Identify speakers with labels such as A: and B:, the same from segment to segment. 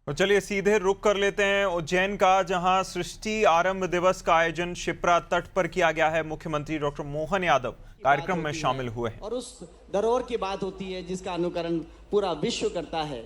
A: तो चलिए सीधे रुक कर लेते हैं उज्जैन का, जहां सृष्टि आरंभ दिवस का आयोजन शिप्रा तट पर किया गया है। मुख्यमंत्री डॉक्टर मोहन यादव कार्यक्रम में शामिल हुए हैं
B: और उस धरोहर की बात होती है जिसका अनुकरण पूरा विश्व करता है।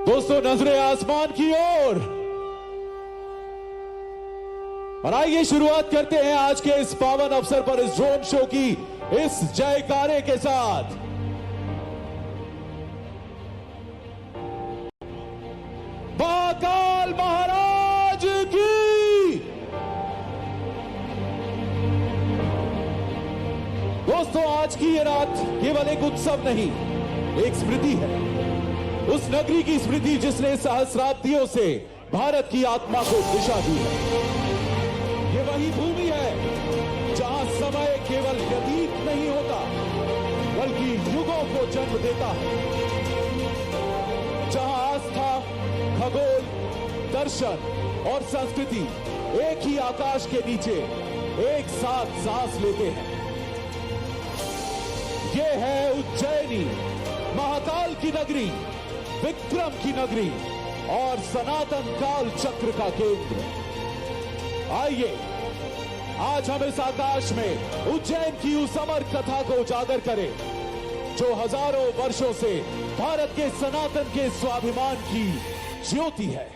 C: दोस्तों, नजरें आसमान की ओर और आइए शुरुआत करते हैं आज के इस पावन अवसर पर इस ड्रोन शो की इस जयकारे के साथ। महाकाल महाराज की। दोस्तों, आज की ये रात केवल एक उत्सव नहीं, एक स्मृति है। उस नगरी की स्मृति जिसने सहस्राब्दियों से भारत की आत्मा को दिशा दी है। ये वही भूमि है जहां समय केवल व्यतीत नहीं होता बल्कि युगों को जन्म देता है, जहां आस्था, खगोल, दर्शन और संस्कृति एक ही आकाश के नीचे एक साथ सांस लेते हैं। ये है उज्जैनी, महाकाल की नगरी, विक्रम की नगरी और सनातन काल चक्र का केंद्र। आइए आज हम इस आकाश में उज्जैन की उस अमर कथा को उजागर करें जो हजारों वर्षों से भारत के सनातन के स्वाभिमान की ज्योति है।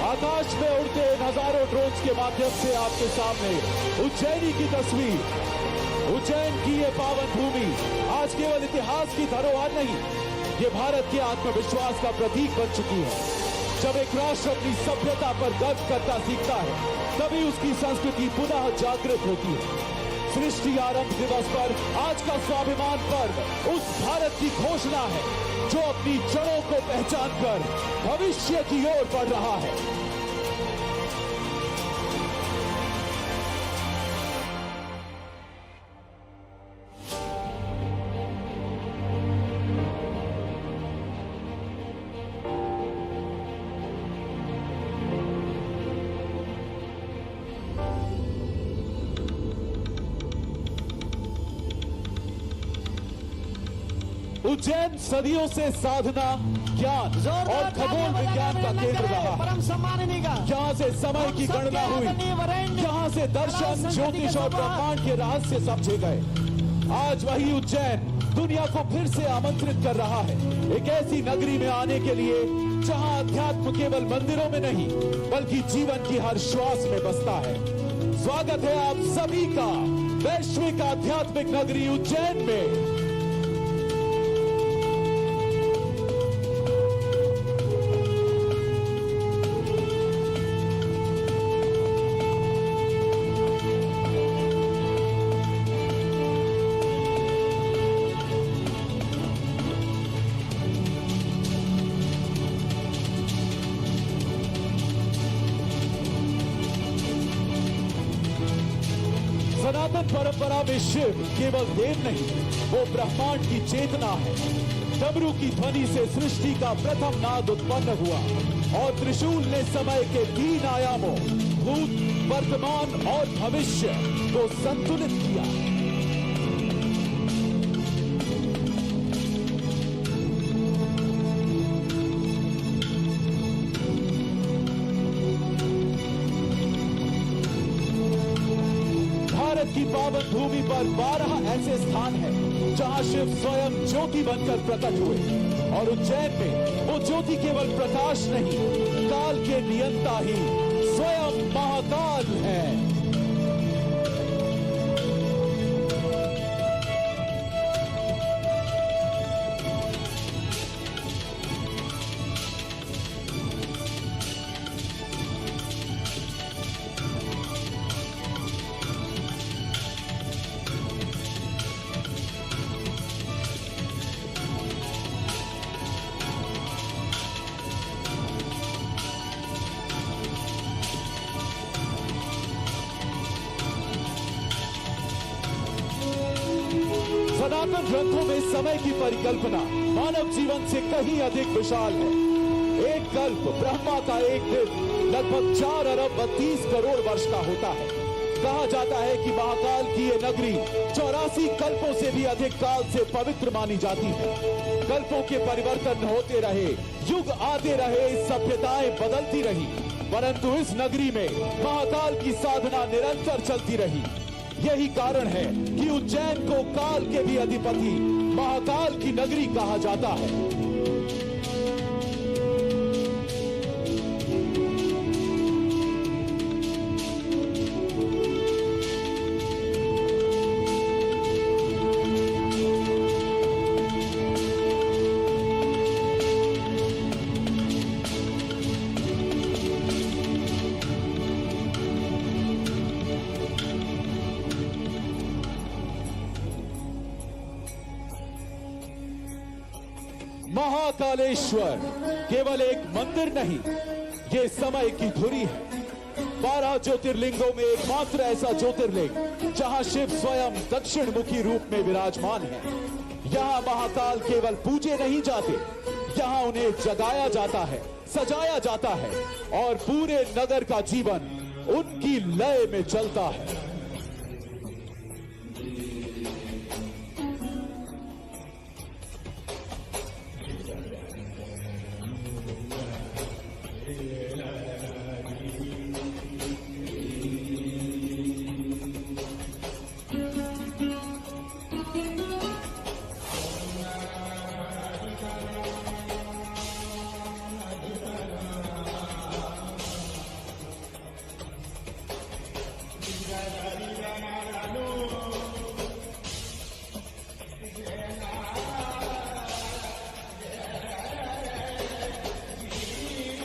C: आकाश में उड़ते हजारों ड्रोन्स के माध्यम से आपके सामने उज्जैनी की तस्वीर। उज्जैन की ये पावन भूमि आज केवल इतिहास की धरोहर नहीं, ये भारत के आत्मविश्वास का प्रतीक बन चुकी है। जब एक राष्ट्र अपनी सभ्यता पर गर्व करता सीखता है, तभी उसकी संस्कृति पुनः जागृत होती है। सृष्टि आरंभ दिवस पर आज का स्वाभिमान पर्व उस भारत की घोषणा है जो अपनी जड़ों को पहचान कर भविष्य की ओर बढ़ रहा है। उज्जैन सदियों से साधना, ज्ञान और खगोल विज्ञान का केंद्र रहा है। यहाँ से समय की गणना हुई, यहाँ से दर्शन, ज्योतिष और ब्रह्मांड के रहस्य समझे गए। आज वही उज्जैन दुनिया को फिर से आमंत्रित कर रहा है एक ऐसी नगरी में आने के लिए जहाँ अध्यात्म केवल मंदिरों में नहीं बल्कि जीवन की हर श्वास में बसता है। स्वागत है आप सभी का वैश्विक आध्यात्मिक नगरी उज्जैन में। सनातन परंपरा में शिव केवल देव नहीं, वो ब्रह्मांड की चेतना है। डमरू की ध्वनि से सृष्टि का प्रथम नाद उत्पन्न हुआ और त्रिशूल ने समय के 3 आयामों भूत, वर्तमान और भविष्य को संतुलित किया। की पावन भूमि पर 12 ऐसे स्थान हैं जहां शिव स्वयं ज्योति बनकर प्रकट हुए और उज्जैन में वो ज्योति केवल प्रकाश नहीं, काल के नियंता ही स्वयं महाकाल है। सनातन ग्रंथों में समय की परिकल्पना मानव जीवन से कहीं अधिक विशाल है। एक कल्प ब्रह्मा का एक दिन लगभग 4 अरब 32 करोड़ वर्ष का होता है। कहा जाता है कि महाकाल की ये नगरी 84 कल्पों से भी अधिक काल से पवित्र मानी जाती है। कल्पों के परिवर्तन होते रहे, युग आते रहे, सभ्यताएं बदलती रही, परंतु इस नगरी में महाकाल की साधना निरंतर चलती रही। यही कारण है कि उज्जैन को काल के भी अधिपति महाकाल की नगरी कहा जाता है। महाकालेश्वर केवल एक मंदिर नहीं, ये समय की धुरी है। 12 ज्योतिर्लिंगों में एकमात्र ऐसा ज्योतिर्लिंग जहां शिव स्वयं दक्षिण मुखी रूप में विराजमान है। यहां महाकाल केवल पूजे नहीं जाते, यहां उन्हें जगाया जाता है, सजाया जाता है और पूरे नगर का जीवन उनकी लय में चलता है।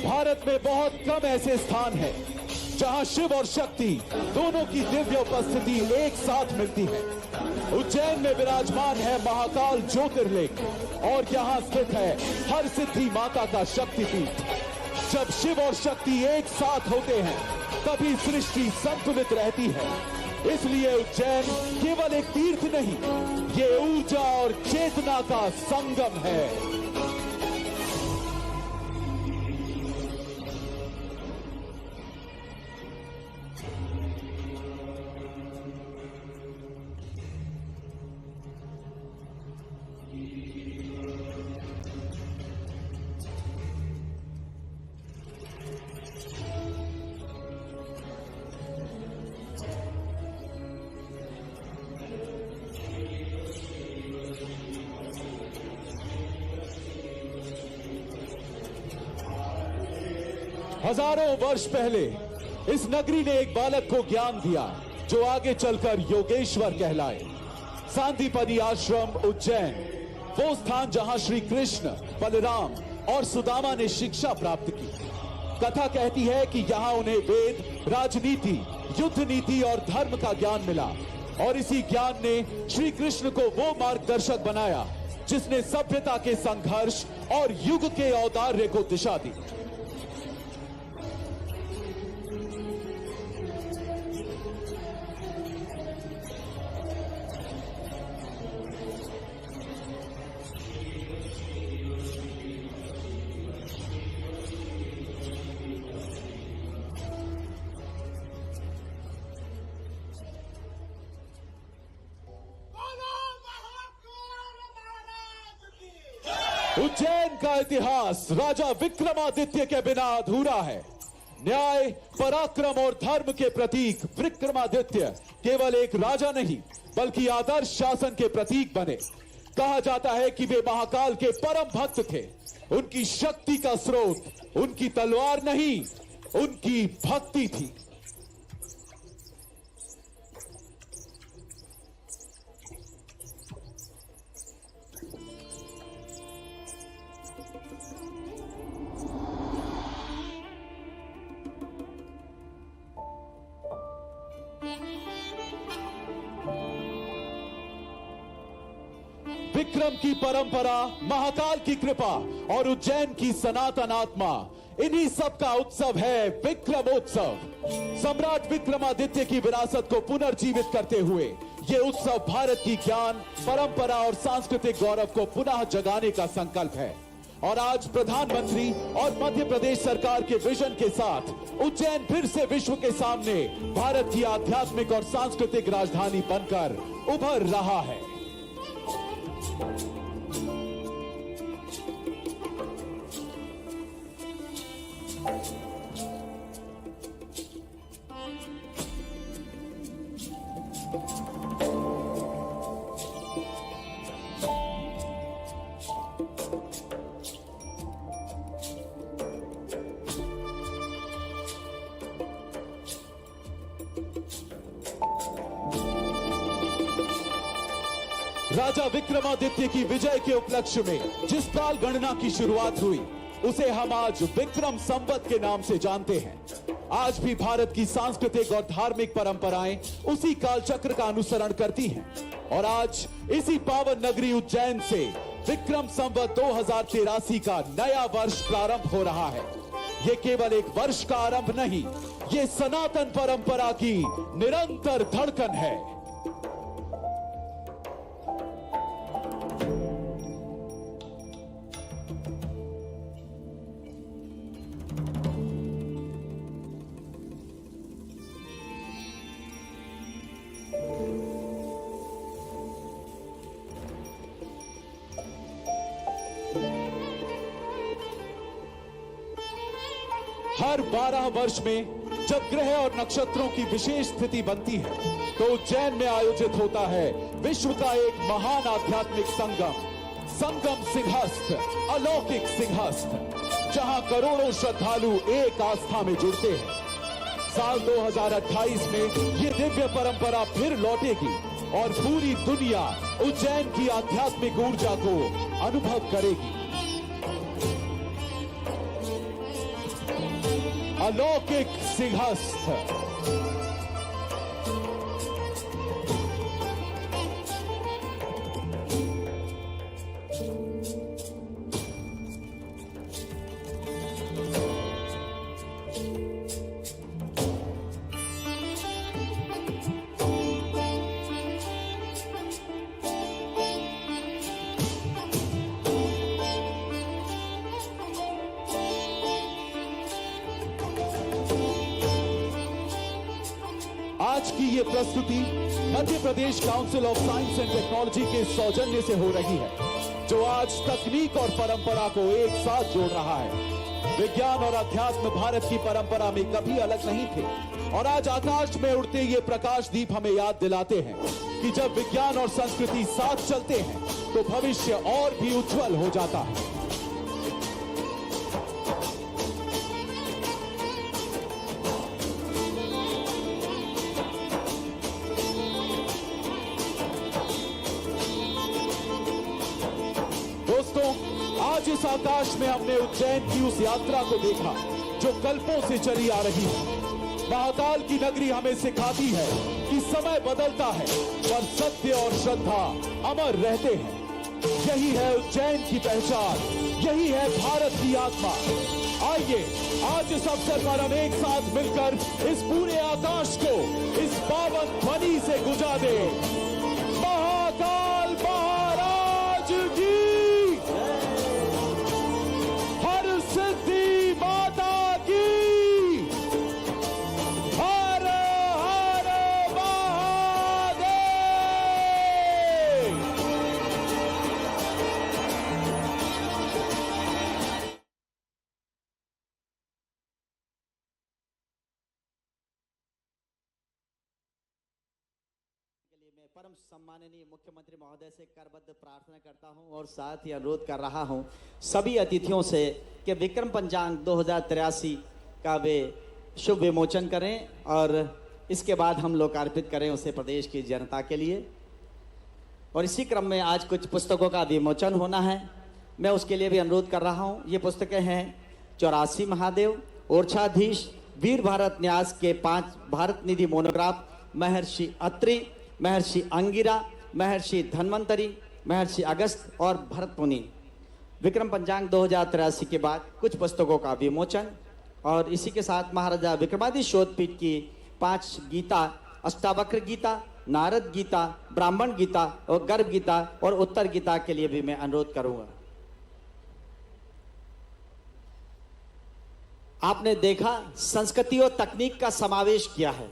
C: भारत में बहुत कम ऐसे स्थान हैं जहां शिव और शक्ति दोनों की दिव्य उपस्थिति एक साथ मिलती है। उज्जैन में विराजमान है महाकाल ज्योतिर्लिंग और यहां स्थित है हर सिद्धि माता का शक्तिपीठ। जब शिव और शक्ति एक साथ होते हैं तभी सृष्टि संतुलित रहती है। इसलिए उज्जैन केवल एक तीर्थ नहीं, ये ऊर्जा और चेतना का संगम है। हजारों वर्ष पहले इस नगरी ने एक बालक को ज्ञान दिया जो आगे चलकर योगेश्वर कहलाए। सांदीपनि आश्रम उज्जैन, वो स्थान जहां श्री कृष्ण, बलराम और सुदामा ने शिक्षा प्राप्त की। कथा कहती है कि यहां उन्हें वेद, राजनीति, युद्ध नीति और धर्म का ज्ञान मिला और इसी ज्ञान ने श्री कृष्ण को वो मार्गदर्शक बनाया जिसने सभ्यता के संघर्ष और युग के औदार्य को दिशा दी। उज्जैन का इतिहास राजा विक्रमादित्य के बिना अधूरा है। न्याय, पराक्रम और धर्म के प्रतीक विक्रमादित्य केवल एक राजा नहीं बल्कि आदर्श शासन के प्रतीक बने। कहा जाता है कि वे महाकाल के परम भक्त थे। उनकी शक्ति का स्रोत उनकी तलवार नहीं, उनकी भक्ति थी। विक्रम की परंपरा, महाकाल की कृपा और उज्जैन की सनातन आत्मा, इन्हीं सब का उत्सव है विक्रमोत्सव। सम्राट विक्रमादित्य की विरासत को पुनर्जीवित करते हुए ये उत्सव भारत की ज्ञान, परंपरा और सांस्कृतिक गौरव को पुनः जगाने का संकल्प है। और आज प्रधानमंत्री और मध्य प्रदेश सरकार के विजन के साथ उज्जैन फिर से विश्व के सामने भारत की आध्यात्मिक और सांस्कृतिक राजधानी बनकर उभर रहा है। राजा विक्रमादित्य की विजय के उपलक्ष्य में जिस काल गणना की शुरुआत हुई उसे हम आज विक्रम संवत के नाम से जानते हैं। आज भी भारत की सांस्कृतिक और धार्मिक परंपराएं उसी काल चक्र का अनुसरण करती हैं और आज इसी पावन नगरी उज्जैन से विक्रम संवत 2083 का नया वर्ष प्रारंभ हो रहा है। ये केवल एक वर्ष का आरंभ नहीं, ये सनातन परंपरा की निरंतर धड़कन है। हर 12 वर्ष में जब ग्रह और नक्षत्रों की विशेष स्थिति बनती है तो उज्जैन में आयोजित होता है विश्व का एक महान आध्यात्मिक संगम सिंहस्थ, अलौकिक सिंहस्थ, जहां करोड़ों श्रद्धालु एक आस्था में जुड़ते हैं। साल 2028 में ये दिव्य परंपरा फिर लौटेगी और पूरी दुनिया उज्जैन की आध्यात्मिक ऊर्जा को अनुभव करेगी। अलौकिक सिंहस्थ। आज की ये प्रस्तुति Madhya Pradesh council of science and technology के सौजन्य से हो रही है, जो आज तकनीक और परंपरा को एक साथ जोड़ रहा है। विज्ञान और अध्यात्म भारत की परंपरा में कभी अलग नहीं थे और आज आकाश में उड़ते ये प्रकाश दीप हमें याद दिलाते हैं कि जब विज्ञान और संस्कृति साथ चलते हैं तो भविष्य और भी उज्जवल हो जाता है। दोस्तों, आज इस आकाश में हमने उज्जैन की उस यात्रा को देखा जो कल्पों से चली आ रही है। महाकाल की नगरी हमें सिखाती है कि समय बदलता है पर सत्य और श्रद्धा अमर रहते हैं। यही है उज्जैन की पहचान, यही है भारत की आत्मा। आइए आज इस अवसर पर हम एक साथ मिलकर इस पूरे आकाश को इस पावन ध्वनि से गुंजा दें। महाकाल महाराज की सिद्धि माता की, हर हर महादेव।
B: मैं परम सम्माननीय मुख्यमंत्री महोदय से करबद्ध प्रार्थना करता हूं और साथ ही अनुरोध कर रहा हूं सभी अतिथियों से कि विक्रम पंचांग 2083 का वे शुभ विमोचन करें और इसके बाद हम लोकार्पित करें उसे प्रदेश की जनता के लिए। और इसी क्रम में आज कुछ पुस्तकों का विमोचन होना है, मैं उसके लिए भी अनुरोध कर रहा हूं। ये पुस्तकें हैं 84 महादेव, ओरछाधीश, वीर भारत न्यास के 5 भारत निधि मोनोग्राफ, महर्षि अत्रि, महर्षि अंगिरा, महर्षि धन्वंतरी, महर्षि अगस्त और भरत मुनि। विक्रम पंचांग 2083 के बाद कुछ पुस्तकों का विमोचन और इसी के साथ महाराजा विक्रमादित्य शोधपीठ की 5 गीता, अष्टावक्र गीता, नारद गीता, ब्राह्मण गीता और गर्भ गीता और उत्तर गीता के लिए भी मैं अनुरोध करूंगा। आपने देखा संस्कृति और तकनीक का समावेश किया है।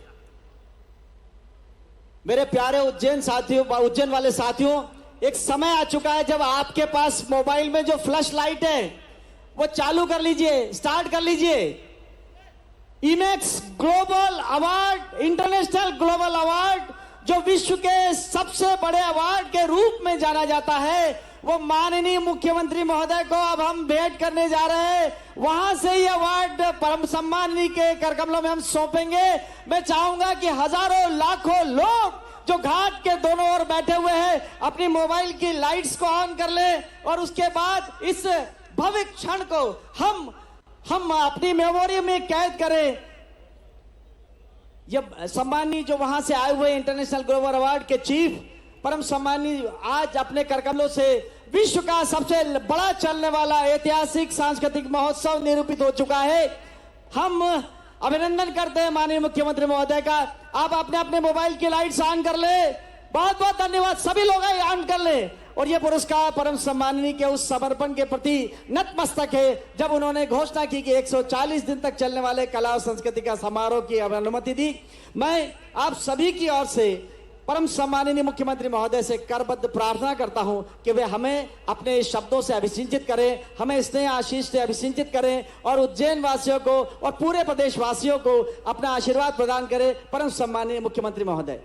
B: मेरे प्यारे उज्जैन साथियों, उज्जैन वाले साथियों, एक समय आ चुका है जब आपके पास मोबाइल में जो फ्लैश लाइट है वो चालू कर लीजिए, स्टार्ट कर लीजिए। Imex global award, international global award, जो विश्व के सबसे बड़े अवार्ड के रूप में जाना जाता है, वो माननीय मुख्यमंत्री महोदय को अब हम भेंट करने जा रहे हैं। वहां से ही अवार्ड परम सम्माननीय के करकमलों में हम सौंपेंगे। मैं चाहूंगा कि हजारों लाखों लोग जो घाट के दोनों ओर बैठे हुए हैं अपनी मोबाइल की लाइट्स को ऑन कर ले और उसके बाद इस भव्य क्षण को हम अपनी मेमोरी में कैद करें। ये सम्माननीय जो वहां से आए हुए इंटरनेशनल ग्लोबल अवार्ड के चीफ परम सम्माननीय आज अपने करकमलों से विश्व का सबसे बड़ा चलने वाला ऐतिहासिक सांस्कृतिक महोत्सव निरूपित हो चुका है। हम अभिनंदन करते हैं माननीय मुख्यमंत्री महोदय का। आप अपने अपने मोबाइल की लाइट्स ऑन कर ले। बहुत बहुत धन्यवाद। सभी लोग ऑन कर ले। और ये पुरस्कार परम सम्माननीय के उस समर्पण के प्रति नतमस्तक है जब उन्होंने घोषणा की कि 140 दिन तक चलने वाले कला और संस्कृति का समारोह की अनुमति दी। मैं आप सभी की ओर से परम सम्माननीय मुख्यमंत्री महोदय से करबद्ध प्रार्थना करता हूं कि वे हमें अपने शब्दों से अभिसिंचित करें, हमें स्नेह आशीष से अभिसिंचित करें और उज्जैन वासियों को और पूरे प्रदेश वासियों को अपना आशीर्वाद प्रदान करें। परम सम्माननीय मुख्यमंत्री महोदय।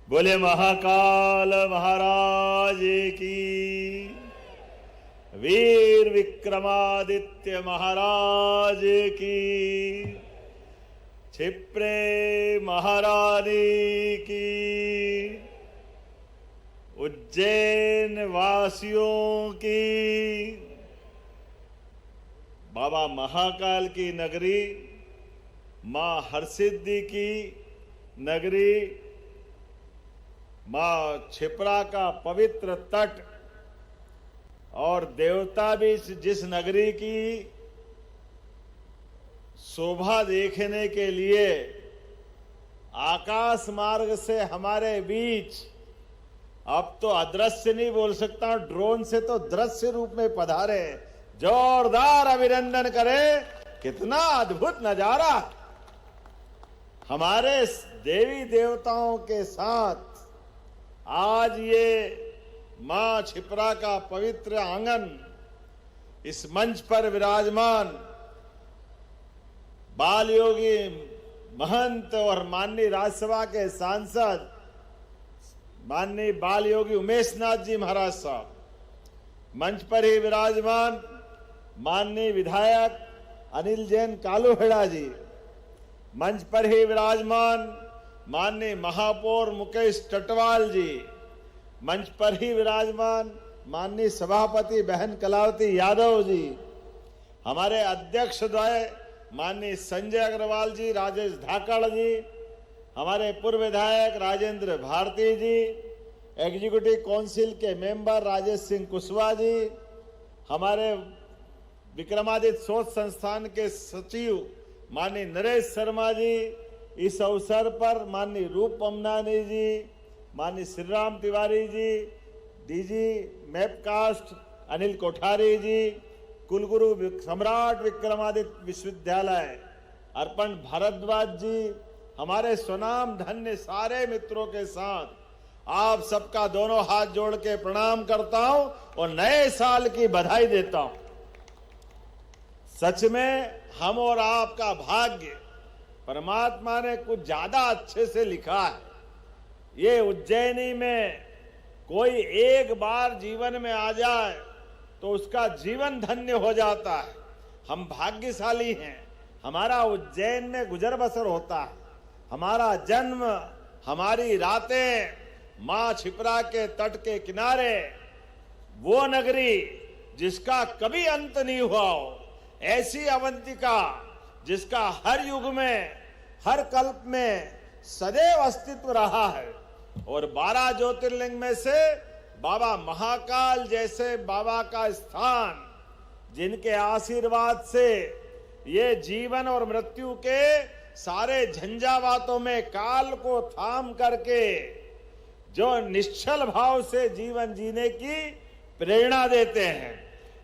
D: बोले महाकाल महाराज की, वीर विक्रमादित्य महाराज की, क्षिप्रे महारानी की, उज्जैन वासियों की, बाबा महाकाल की नगरी, मां हरसिद्धि की नगरी, मां क्षिप्रा का पवित्र तट और देवता भी जिस नगरी की शोभा देखने के लिए आकाश मार्ग से हमारे बीच, अब तो अदृश्य नहीं बोल सकता, ड्रोन से तो दृश्य रूप में पधारे। जोरदार अभिनंदन करें। कितना अद्भुत नजारा। हमारे देवी देवताओं के साथ आज ये मां क्षिप्रा का पवित्र आंगन, इस मंच पर विराजमान बाल योगी महंत और माननीय राज्यसभा के सांसद माननीय बाल योगी उमेश नाथ जी महाराज साहब, मंच पर ही विराजमान माननीय विधायक अनिल जैन कालूहेड़ा जी, मंच पर ही विराजमान माननीय महापौर मुकेश टटवाल जी, मंच पर ही विराजमान माननीय सभापति बहन कलावती यादव जी, हमारे अध्यक्ष द्वय माननीय संजय अग्रवाल जी, राजेश धाकड़ जी, हमारे पूर्व विधायक राजेंद्र भारती जी, एग्जीक्यूटिव काउंसिल के मेंबर राजेश सिंह कुशवाहा जी, हमारे विक्रमादित्य शोध संस्थान के सचिव माननीय नरेश शर्मा जी, इस अवसर पर माननीय रूप अमनानी जी, माननीय श्री राम तिवारी जी, डीजी मैपकास्ट अनिल कोठारी जी, कुलगुरु सम्राट विक्रमादित्य विश्वविद्यालय अर्पण भारद्वाज जी, हमारे स्वनाम धन्य सारे मित्रों के साथ आप सबका दोनों हाथ जोड़ के प्रणाम करता हूं और नए साल की बधाई देता हूं। सच में हम और आपका भाग्य परमात्मा ने कुछ ज्यादा अच्छे से लिखा है। ये उज्जैनी में कोई एक बार जीवन में आ जाए तो उसका जीवन धन्य हो जाता है। हम भाग्यशाली हैं, हमारा उज्जैन में गुजर बसर होता है। हमारा जन्म, हमारी रातें मां क्षिप्रा के तट के किनारे, वो नगरी जिसका कभी अंत नहीं हुआ हो, ऐसी अवंतिका जिसका हर युग में, हर कल्प में सदैव अस्तित्व रहा है। और 12 ज्योतिर्लिंग में से बाबा महाकाल जैसे बाबा का स्थान, जिनके आशीर्वाद से ये जीवन और मृत्यु के सारे झंझावातों में काल को थाम करके जो निश्चल भाव से जीवन जीने की प्रेरणा देते हैं,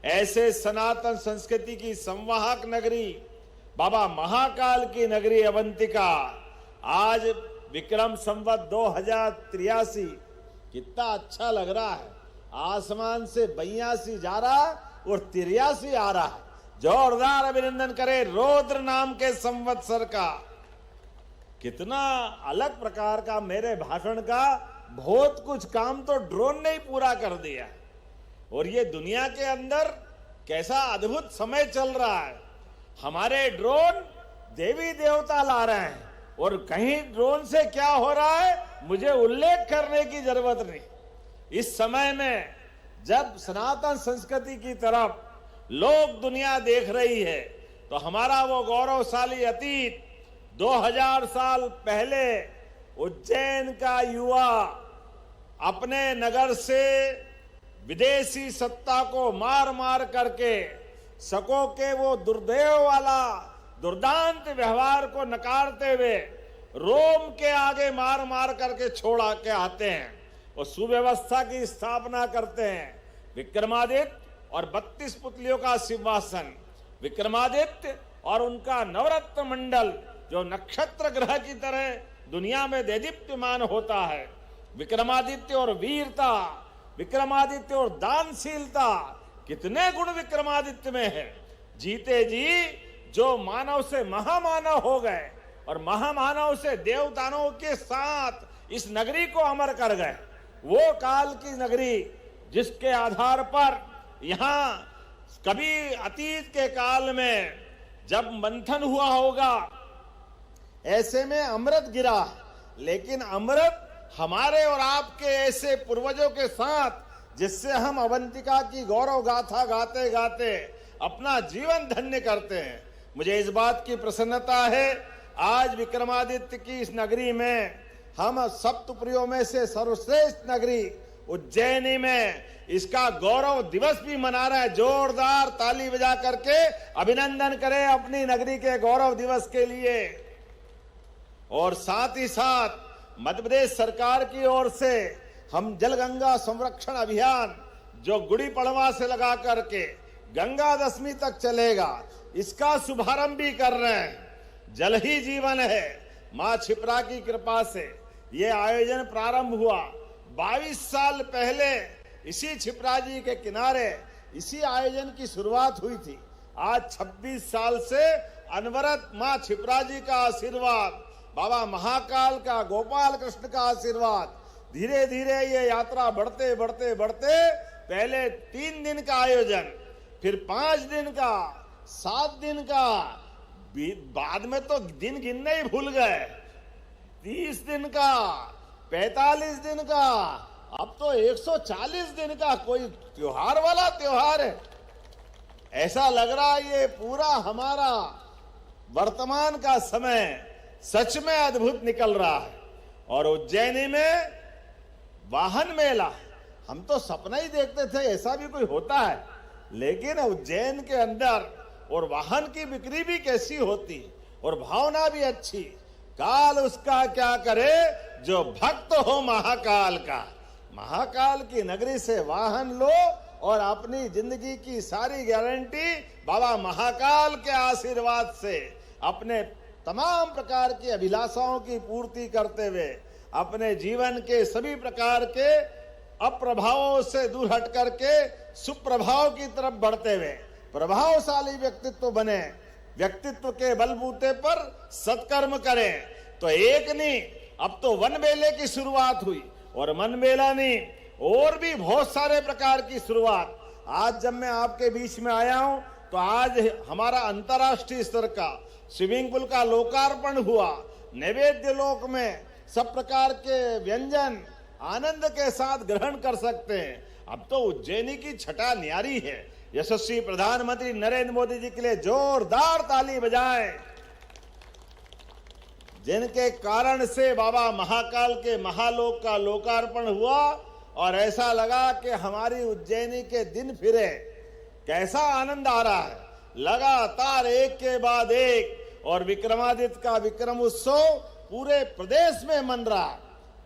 D: ऐसे सनातन संस्कृति की संवाहक नगरी बाबा महाकाल की नगरी अवंतिका आज विक्रम संवत 2083 कितना अच्छा लग रहा है। आसमान से 82 जा रहा और 83 आ रहा है। जोरदार अभिनंदन करें रौद्र नाम के संवत्सर का। कितना अलग प्रकार का मेरे भाषण का बहुत कुछ काम तो ड्रोन ने ही पूरा कर दिया। और ये दुनिया के अंदर कैसा अद्भुत समय चल रहा है। हमारे ड्रोन देवी देवता ला रहे हैं और कहीं ड्रोन से क्या हो रहा है मुझे उल्लेख करने की जरूरत नहीं। इस समय में जब सनातन संस्कृति की तरफ लोग दुनिया देख रही है तो हमारा वो गौरवशाली अतीत 2000 साल पहले उज्जैन का युवा अपने नगर से विदेशी सत्ता को मार मार करके शकों के वो दुर्दैव वाला दुर्दांत व्यवहार को नकारते हुए रोम के आगे मार मार करके छोड़ा के आते हैं और सुव्यवस्था की स्थापना करते हैं। विक्रमादित्य और 32 पुतलियों का सिंहासन, विक्रमादित्य और उनका नवरत्न मंडल जो नक्षत्र ग्रह की तरह दुनिया में देदीप्यमान होता है। विक्रमादित्य और वीरता, विक्रमादित्य और दानशीलता, कितने गुण विक्रमादित्य में है। जीते जी जो मानव से महामानव हो गए और महामानव से देवदानों के साथ इस नगरी को अमर कर गए, वो काल की नगरी जिसके आधार पर यहां कभी अतीत के काल में जब मंथन हुआ होगा ऐसे में अमृत गिरा, लेकिन अमृत हमारे और आपके ऐसे पूर्वजों के साथ जिससे हम अवंतिका की गौरव गाथा गाते गाते अपना जीवन धन्य करते हैं। मुझे इस बात की प्रसन्नता है आज विक्रमादित्य की इस नगरी में हम सप्तपुरियों में से सर्वश्रेष्ठ नगरी उज्जैनी में इसका गौरव दिवस भी मना रहे हैं। जोरदार ताली बजा करके अभिनंदन करें अपनी नगरी के गौरव दिवस के लिए। और साथ ही साथ मध्य प्रदेश सरकार की ओर से हम जल गंगा संरक्षण अभियान जो गुड़ी पड़वा से लगा करके गंगा दशमी तक चलेगा, इसका शुभारंभ भी कर रहे हैं। जल ही जीवन है। मां क्षिप्रा की कृपा से ये आयोजन प्रारंभ हुआ। 22 साल पहले इसी क्षिप्रा जी के किनारे इसी आयोजन की शुरुआत हुई थी। आज 26 साल से अनवरत मां क्षिप्रा जी का आशीर्वाद, बाबा महाकाल का, गोपाल कृष्ण का आशीर्वाद, धीरे धीरे ये यात्रा बढ़ते बढ़ते बढ़ते पहले 3 दिन का आयोजन, फिर 5 दिन का, 7 दिन का, बाद में तो दिन गिनने ही भूल गए, 30 दिन का, 45 दिन का, अब तो 140 दिन का कोई त्योहार वाला त्योहार है। ऐसा लग रहा है ये पूरा हमारा वर्तमान का समय सच में अद्भुत निकल रहा है। और उज्जैनी में वाहन मेला, हम तो सपना ही देखते थे ऐसा भी कोई होता है, लेकिन उज्जैन के अंदर और वाहन की बिक्री भी कैसी होती और भावना भी अच्छी। काल उसका क्या करे जो भक्त हो महाकाल का। महाकाल की नगरी से वाहन लो और अपनी जिंदगी की सारी गारंटी बाबा महाकाल के आशीर्वाद से अपने तमाम प्रकार की अभिलाषाओं की पूर्ति करते हुए अपने जीवन के सभी प्रकार के अप्रभावों से दूर हट करके सुप्रभाव की तरफ बढ़ते हुए प्रभावशाली व्यक्तित्व बने। व्यक्तित्व के बलबूते पर सत्कर्म करें। तो एक नहीं, अब तो वन मेले की शुरुआत हुई और वन मेला नहीं, और भी बहुत सारे प्रकार की शुरुआत। आज जब मैं आपके बीच में आया हूं तो आज हमारा अंतर्राष्ट्रीय स्तर का स्विमिंग पूल का लोकार्पण हुआ। नैवेद्य लोक में सब प्रकार के व्यंजन आनंद के साथ ग्रहण कर सकते हैं। अब तो उज्जैनी की छटा न्यारी है। यशस्वी प्रधानमंत्री नरेंद्र मोदी जी के लिए जोरदार ताली बजाएं, जिनके कारण से बाबा महाकाल के महालोक का लोकार्पण हुआ और ऐसा लगा कि हमारी उज्जैनी के दिन फिरे। कैसा आनंद आ रहा है, लगातार एक के बाद एक, और विक्रमादित्य का विक्रम उत्सव पूरे प्रदेश में मन रहा है।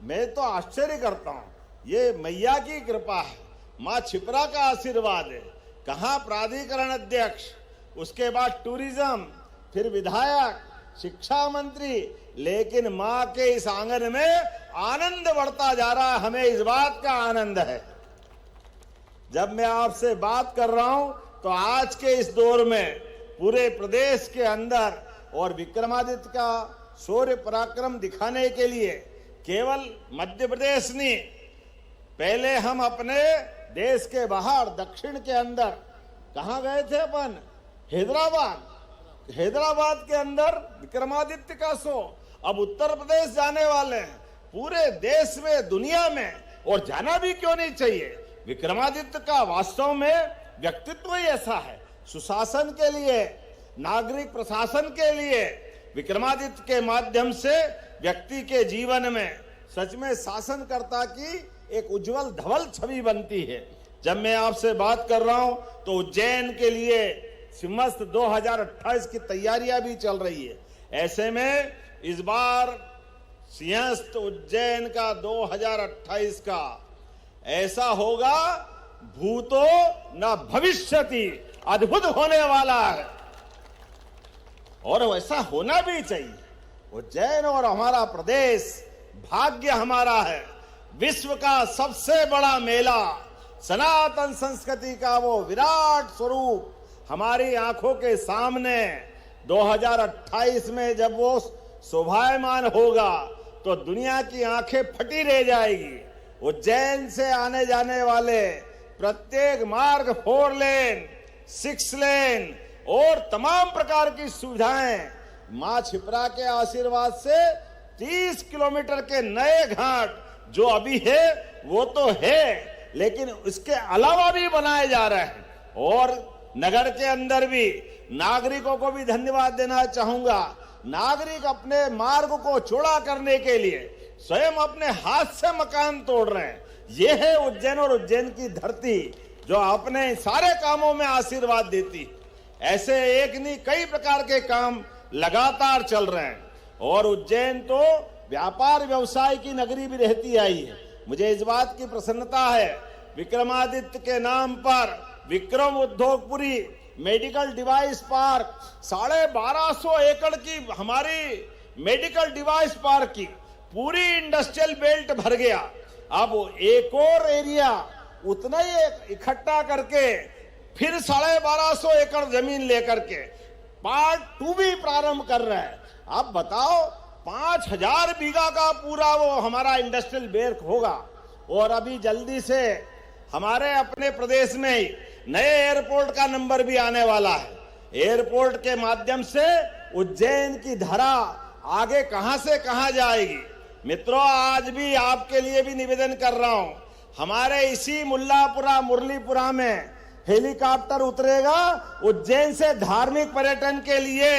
D: मैं तो आश्चर्य करता हूं, ये मैया की कृपा है, मां छिपरा का आशीर्वाद है। कहां प्राधिकरण अध्यक्ष, उसके बाद टूरिज्म, फिर विधायक, शिक्षा मंत्री, लेकिन मां के इस आंगन में आनंद बढ़ता जा रहा है। हमें इस बात का आनंद है। जब मैं आपसे बात कर रहा हूं तो आज के इस दौर में पूरे प्रदेश के अंदर और विक्रमादित्य का शौर्य पराक्रम दिखाने के लिए केवल मध्य प्रदेश नहीं, पहले हम अपने देश के बाहर दक्षिण के अंदर कहां गए थे अपन? हैदराबाद के अंदर विक्रमादित्य का शो। अब उत्तर प्रदेश जाने वाले हैं, पूरे देश में, दुनिया में, और जाना भी क्यों नहीं चाहिए। विक्रमादित्य का वास्तव में व्यक्तित्व ही ऐसा है। सुशासन के लिए, नागरिक प्रशासन के लिए विक्रमादित्य के माध्यम से व्यक्ति के जीवन में सच में शासनकर्ता की एक उज्जवल धवल छवि बनती है। जब मैं आपसे बात कर रहा हूं तो उज्जैन के लिए सिंहस्थ 2028 की तैयारियां भी चल रही है। ऐसे में इस बार सिंहस्थ उज्जैन का 2028 का ऐसा होगा, भूतो न भविष्यति, अद्भुत होने वाला है और वैसा होना भी चाहिए। उज्जैन और हमारा प्रदेश भाग्य हमारा है। विश्व का सबसे बड़ा मेला, सनातन संस्कृति का वो विराट स्वरूप हमारी आंखों के सामने 2028 में जब वो शोभायमान होगा तो दुनिया की आंखें फटी रह जाएगी। उज्जैन से आने जाने वाले प्रत्येक मार्ग 4 लेन, 6 लेन और तमाम प्रकार की सुविधाएं मां छिपरा के आशीर्वाद से 30 किलोमीटर के नए घाट जो अभी है वो तो है, लेकिन इसके अलावा भी बनाए जा रहे हैं। और नगर के अंदर भी नागरिकों को भी धन्यवाद देना चाहूंगा। नागरिक अपने मार्ग को चौड़ा करने के लिए स्वयं अपने हाथ से मकान तोड़ रहे हैं। ये है उज्जैन और उज्जैन की धरती जो अपने सारे कामों में आशीर्वाद देती। ऐसे एक नहीं कई प्रकार के काम लगातार चल रहे हैं और उज्जैन तो व्यापार व्यवसाय की नगरी भी रहती आई है। मुझे इस बात की प्रसन्नता है, विक्रमादित्य के नाम पर विक्रम उद्योगपुरी मेडिकल डिवाइस पार्क 1250 एकड़ की हमारी मेडिकल डिवाइस पार्क की पूरी इंडस्ट्रियल बेल्ट भर गया। अब एक और एरिया उतना ही इकट्ठा करके फिर 1250 एकड़ जमीन लेकर के पार्ट 2 भी प्रारंभ कर रहे हैं। आप बताओ 5000 बीघा का पूरा वो हमारा इंडस्ट्रियल बेल्ट होगा। और अभी जल्दी से हमारे अपने प्रदेश में नए एयरपोर्ट का नंबर भी आने वाला है। एयरपोर्ट के माध्यम से उज्जैन की धरा आगे कहां से कहां जाएगी। मित्रों, आज भी आपके लिए भी निवेदन कर रहा हूं, हमारे इसी मुल्लापुरा मुरलीपुरा में हेलीकॉप्टर उतरेगा उज्जैन से धार्मिक पर्यटन के लिए,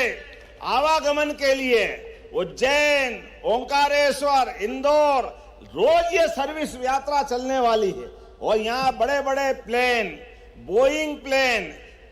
D: आवागमन के लिए। उज्जैन, ओंकारेश्वर, इंदौर रोज ये सर्विस यात्रा चलने वाली है। और यहाँ बड़े बड़े प्लेन, बोइंग प्लेन,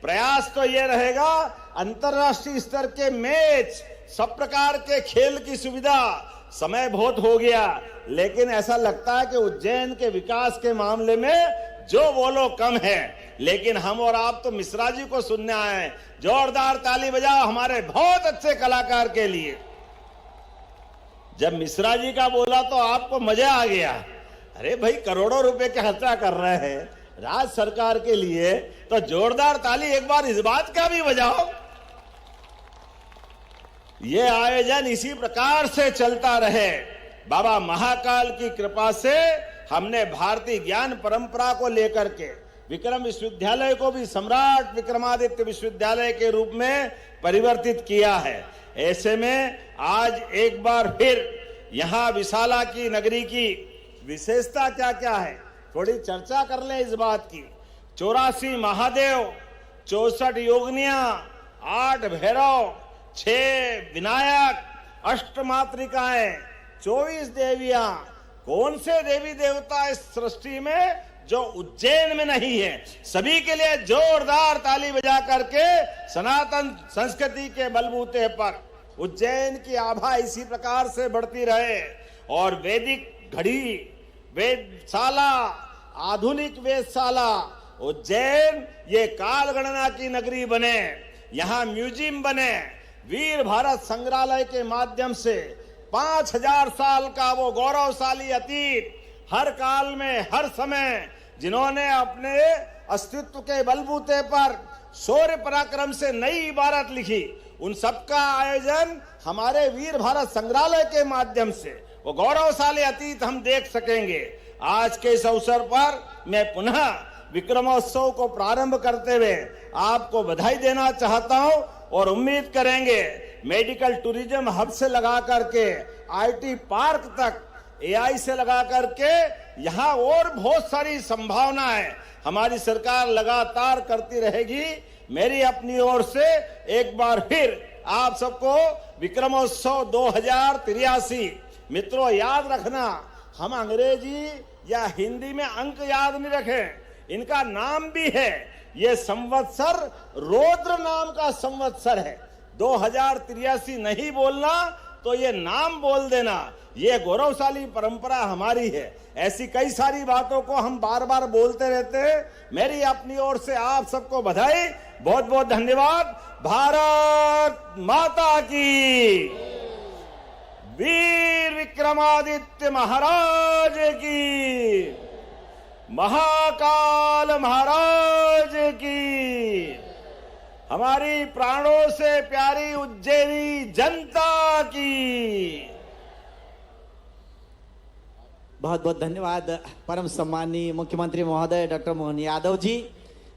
D: प्रयास तो ये रहेगा अंतर्राष्ट्रीय स्तर के मैच, सब प्रकार के खेल की सुविधा। समय बहुत हो गया, लेकिन ऐसा लगता है कि उज्जैन के विकास के मामले में जो वो लोग कम है, लेकिन हम और आप तो मिश्रा जी को सुनने आए हैं। जोरदार ताली बजाओ हमारे बहुत अच्छे कलाकार के लिए। जब मिश्रा जी का बोला तो आपको मजा आ गया। अरे भाई, करोड़ों रुपए के खर्चा कर रहे हैं राज्य सरकार के लिए, तो जोरदार ताली एक बार इस बात का भी बजाओ। ये आयोजन इसी प्रकार से चलता रहे। बाबा महाकाल की कृपा से हमने भारतीय ज्ञान परंपरा को लेकर के विक्रम विश्वविद्यालय को भी सम्राट विक्रमादित्य विश्वविद्यालय के रूप में परिवर्तित किया है। ऐसे में आज एक बार फिर यहाँ विशाला की नगरी की विशेषता क्या क्या है, थोड़ी चर्चा कर ले इस बात की। 84 महादेव, 64 योगिनियां, 8 भैरव, 6 विनायक, 8 मातृकाएं, 24 देवियां, कौन से देवी देवता इस सृष्टि में जो उज्जैन में नहीं है? सभी के लिए जोरदार ताली बजा करके सनातन संस्कृति के बलबूते पर उज्जैन की आभा इसी प्रकार से बढ़ती रहे और वैदिक घड़ी, वेदशाला, आधुनिक वेदशाला उज्जैन ये काल गणना की नगरी बने, यहाँ म्यूजियम बने, वीर भारत संग्रहालय के माध्यम से 5000 साल का वो गौरवशाली अतीत, हर काल में हर समय जिन्होंने अपने अस्तित्व के बलबूते पर शौर्य पराक्रम से नई इबारत लिखी, उन सबका आयोजन हमारे वीर भारत संग्रहालय के माध्यम से वो गौरवशाली अतीत हम देख सकेंगे। आज के इस अवसर पर मैं पुनः विक्रमोत्सव को प्रारंभ करते हुए आपको बधाई देना चाहता हूं और उम्मीद करेंगे मेडिकल टूरिज्म हब से लगा करके आईटी पार्क तक, एआई से लगा करके यहाँ और बहुत सारी संभावनाएं हमारी सरकार लगातार करती रहेगी। मेरी अपनी ओर से एक बार फिर आप सबको विक्रमोत्सव 2083। मित्रों याद रखना, हम अंग्रेजी या हिंदी में अंक याद नहीं रखें, इनका नाम भी है। ये संवत्सर रौद्र नाम का संवत्सर है। 2083 नहीं बोलना तो ये नाम बोल देना, ये गौरवशाली परंपरा हमारी है। ऐसी कई सारी बातों को हम बार बार बोलते रहते हैं। मेरी अपनी ओर से आप सबको बधाई, बहुत बहुत धन्यवाद। भारत माता की, वीर विक्रमादित्य महाराज की, महाकाल महाराज की, हमारी प्राणों से प्यारी उज्जैनी जनता की।
B: बहुत बहुत धन्यवाद परम सम्माननीय मुख्यमंत्री महोदय डॉक्टर मोहन यादव जी।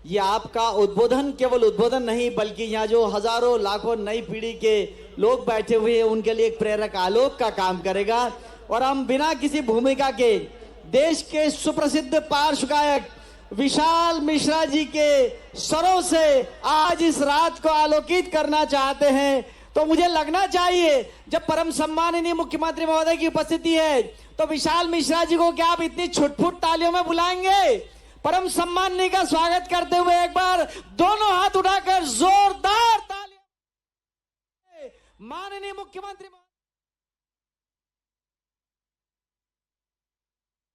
B: ये आपका उद्बोधन केवल उद्बोधन नहीं, बल्कि यहाँ जो हजारों लाखों नई पीढ़ी के लोग बैठे हुए हैं उनके लिए एक प्रेरक आलोक का काम करेगा। और हम बिना किसी भूमिका के देश के सुप्रसिद्ध पार्श्व गायक विशाल मिश्रा जी के स्वरों से आज इस रात को आलोकित करना चाहते हैं। तो मुझे लगना चाहिए जब परम सम्माननीय मुख्यमंत्री महोदय की उपस्थिति है तो विशाल मिश्रा जी को क्या आप इतनी छुटफुट तालियों में बुलाएंगे? परम सम्माननीय का स्वागत करते हुए एक बार दोनों हाथ उठाकर जोरदार तालियां माननीय मुख्यमंत्री।